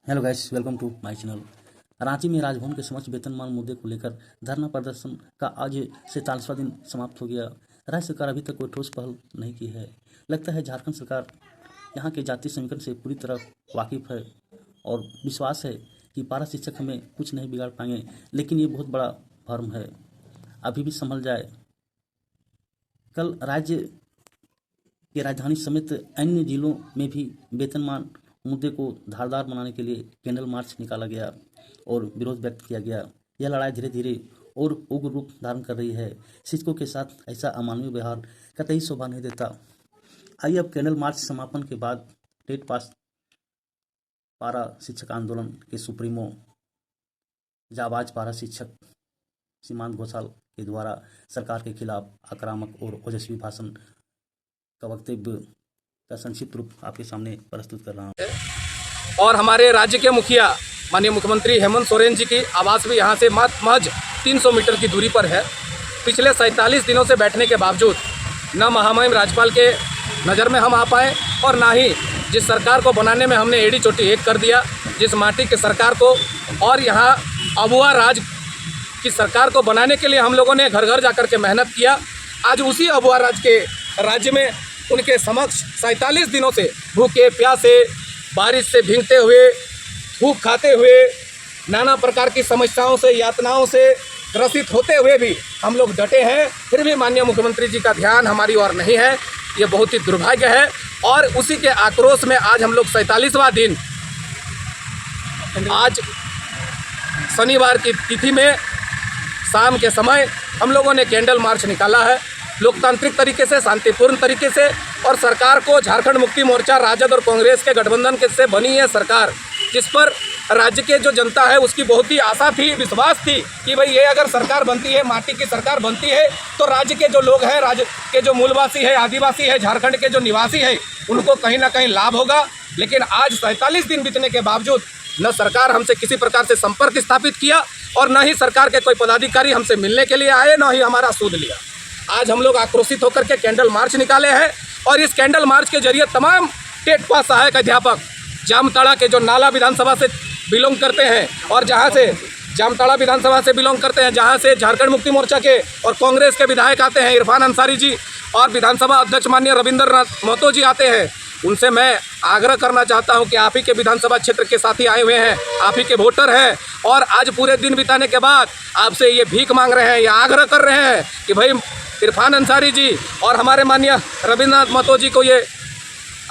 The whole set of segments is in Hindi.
Hello guys, welcome to my channel. Ranchi में राजभवन के समक्ष वेतनमान मुद्दे को लेकर धरना प्रदर्शन का आज 47वां दिन समाप्त हो गया। राज्य सरकार अभी तक कोई ठोस पहल नहीं की है। लगता है झारखंड सरकार यहाँ के जातीय समीकरण से पूरी तरह वाकिफ है और विश्वास है कि पारा शिक्षक हमें कुछ नहीं बिगाड़ पाएंगे, लेकिन ये बहुत बड़ा भ्रम है। अभी भी संभल जाए। कल राज्य की राजधानी समेत अन्य जिलों में भी वेतनमान मुद्दे को धारदार बनाने के लिए कैंडल मार्च निकाला गया और विरोध व्यक्त किया गया। यह लड़ाई धीरे धीरे और उग्र रूप धारण कर रही है। शिक्षकों के साथ ऐसा अमानवीय व्यवहार कतई शोभा नहीं देता। आइए अब कैंडल मार्च समापन के बाद टेट पास पारा शिक्षक आंदोलन के सुप्रीमो जाबाज पारा शिक्षक सीमांत घोषाल के द्वारा सरकार के खिलाफ आक्रामक और ओजस्वी भाषण का वक्तव्य का संक्षिप्त रूप आपके सामने प्रस्तुत कर रहा हूँ। और हमारे राज्य के मुखिया माननीय मुख्यमंत्री हेमंत सोरेन जी की आवास भी यहाँ से महज 300 मीटर की दूरी पर है। पिछले 47 दिनों से बैठने के बावजूद न महामहिम राज्यपाल के नज़र में हम आ पाए और ना ही जिस सरकार को बनाने में हमने एड़ी चोटी एक कर दिया, जिस माटी की सरकार को और यहाँ अबुआ राज की सरकार को बनाने के लिए हम लोगों ने घर घर जाकर के मेहनत किया। आज उसी अबुआ राज के राज्य में उनके समक्ष 47 दिनों से भूखे प्यासे बारिश से भीगते हुए धूप खाते हुए नाना प्रकार की समस्याओं से यातनाओं से ग्रसित होते हुए भी हम लोग डटे हैं। फिर भी माननीय मुख्यमंत्री जी का ध्यान हमारी ओर नहीं है। ये बहुत ही दुर्भाग्य है और उसी के आक्रोश में आज हम लोग 47वां दिन आज शनिवार की तिथि में शाम के समय हम लोगों ने कैंडल मार्च निकाला है, लोकतांत्रिक तरीके से, शांतिपूर्ण तरीके से। और सरकार को झारखंड मुक्ति मोर्चा, राजद और कांग्रेस के गठबंधन के से बनी है सरकार, जिस पर राज्य के जो जनता है उसकी बहुत ही आशा थी, विश्वास थी कि भाई ये अगर सरकार बनती है, माटी की सरकार बनती है, तो राज्य के जो लोग हैं, राज्य के जो मूलवासी है, आदिवासी है, झारखंड के जो निवासी है, उनको कहीं ना कहीं लाभ होगा। लेकिन आज 47 दिन बीतने के बावजूद न सरकार हमसे किसी प्रकार से संपर्क स्थापित किया और न ही सरकार के कोई पदाधिकारी हमसे मिलने के लिए आए, न ही हमारा सूद लिया। आज हम लोग आक्रोशित होकर के कैंडल मार्च निकाले हैं और इस कैंडल मार्च के जरिए तमाम टेट पास सहायक अध्यापक जामताड़ा के जो नाला विधानसभा से बिलोंग करते हैं और जहां से जामताड़ा विधानसभा से बिलोंग करते हैं, जहां से झारखंड मुक्ति मोर्चा के और कांग्रेस के विधायक आते हैं, इरफान अंसारी जी और विधानसभा अध्यक्ष माननीय रविंद्र नाथ महतो जी आते हैं, उनसे मैं आग्रह करना चाहता हूं कि आप ही के विधानसभा क्षेत्र के साथी आए हुए हैं, आप ही के वोटर हैं और आज पूरे दिन बिताने के बाद आपसे ये भीख मांग रहे हैं या आग्रह कर रहे हैं कि भाई इरफान अंसारी जी और हमारे माननीय रविंद्रनाथ महतो जी को ये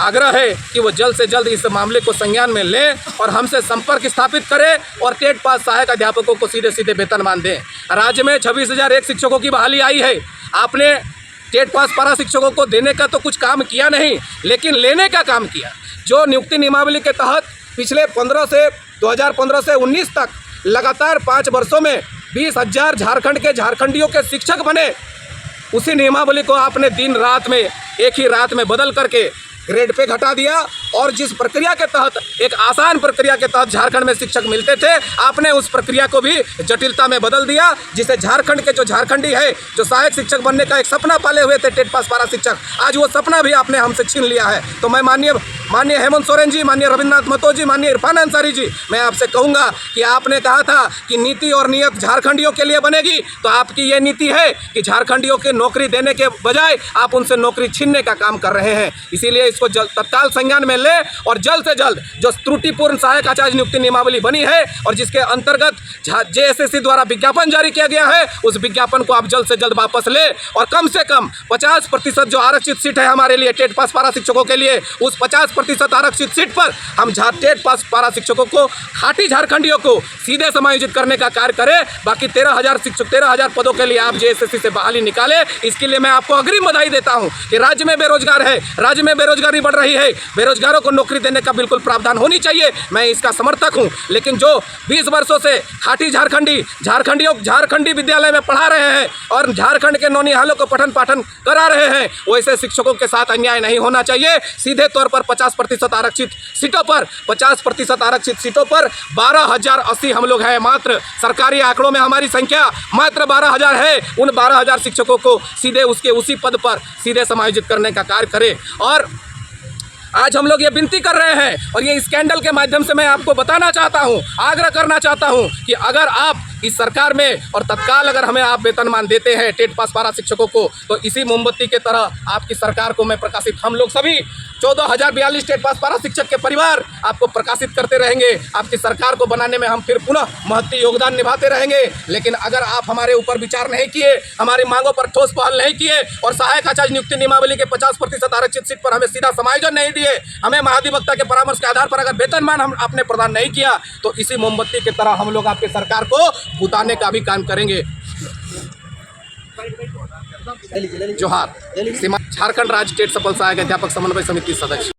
आग्रह है कि वो जल्द से जल्द इस मामले को संज्ञान में लें और हमसे संपर्क स्थापित करें और टेट पास सहायक अध्यापकों को सीधे सीधे वेतनमान दें। राज्य में 26,001 शिक्षकों की बहाली आई है। आपने टेट पास पारा शिक्षकों को देने का तो कुछ काम किया नहीं, लेकिन लेने का काम किया। जो नियुक्ति नियमावली के तहत पिछले 2015 से 19 तक लगातार 5 वर्षों में 20,000 झारखंड के झारखंडियों के शिक्षक बने, उसी नियमावली को आपने दिन रात में एक ही रात में बदल करके ग्रेड पे घटा दिया और जिस प्रक्रिया के तहत, एक आसान प्रक्रिया के तहत झारखंड में शिक्षक मिलते थे, आपने उस प्रक्रिया को भी जटिलता में बदल दिया, जिसे झारखंड के जो झारखंडी है, जो सहायक शिक्षक बनने का एक सपना पाले हुए थे टेट पास पारा शिक्षक, आज वो सपना भी आपने हमसे छीन लिया है। तो मैं माननीय हेमंत सोरेन जी, माननीय रविंद्रनाथ महतो जी, माननीय इरफान अंसारी जी, मैं आपसे कहूँगा कि आपने कहा था कि नीति और नियत झारखंडियों के लिए बनेगी, तो आपकी ये नीति है कि झारखंडियों की नौकरी देने के बजाय आप उनसे नौकरी छीनने का काम कर रहे हैं। इसीलिए इसको तत्काल संज्ञान में ले और जल्द से जल्द जो त्रुटिपूर्ण सहायक आचार्य नियुक्ति नियमावली बनी है और जिसके अंतर्गत जेएसएससी द्वारा विज्ञापन जारी किया गया है, उस विज्ञापन को आप जल्द से जल्द वापस ले और कम से कम 50% जो आरक्षित सीट है हमारे लिए टेट पास पारा शिक्षकों के लिए, उस 50% आरक्षित सीट पर हम टेट पास पारा शिक्षकों को, खाटी झारखंडियों को सीधे समायोजित करने का कार्य करें। बाकी 13,000 पदों के लिए आप जेएसएससी से बहाली निकाले। इसके लिए मैं आपको अग्रिम बधाई देता हूं कि राज्य में बेरोजगार है, राज्य में बेरोजगारी बढ़ रही है, बेरोजगारों को नौकरी देने का बिल्कुल प्रावधान होनी चाहिए, मैं इसका समर्थक हूं। लेकिन जो 20 वर्षों से खाटी झारखंडी विद्यालय में पढ़ा रहे हैं और झारखंड के नौनिहालों को पठन पाठन करा रहे हैं, वैसे शिक्षकों के साथ अन्याय नहीं होना चाहिए। सीधे तौर पर 50% आरक्षित सीटों पर 12,080 हम लोग हैं। मात्र सरकारी आंकड़ों में हमारी संख्या मात्र 12,000 है। उन 12,000 शिक्षकों को सीधे उसी पद पर सीधे समायोजित करने का कार्य करें। और आज हम लोग ये विनती कर रहे हैं और ये स्कैंडल के माध्यम से मैं आपको बताना चाहता हूँ, आग्रह करना चाहता हूँ कि अगर आप इस सरकार में और तत्काल अगर हमें आप वेतनमान देते हैं टेट पास पारा शिक्षकों को, तो इसी मोमबत्ती के तरह आपकी सरकार को मैं प्रकाशित, हम लोग सभी 14,042 टेट पास पारा शिक्षक के परिवार आपको प्रकाशित करते रहेंगे। आपकी सरकार को बनाने में हम फिर पुनः महत्वपूर्ण योगदान निभाते रहेंगे। लेकिन अगर आप हमारे ऊपर विचार नहीं किए, हमारी मांगों पर ठोस पहल नहीं किए और सहायक आचार्य नियुक्ति नियमावली के 50% आरक्षित सीट पर हमें सीधा समायोजन नहीं दिए, हमें महाधिवक्ता के परामर्श के आधार पर अगर वेतनमान हम आपने प्रदान नहीं किया, तो इसी मोमबत्ती की तरह हम लोग आपकी सरकार को बुताने का भी काम करेंगे। जोहार। झारखंड राज्य टेट सफल सहायक अध्यापक समन्वय समिति सदस्य।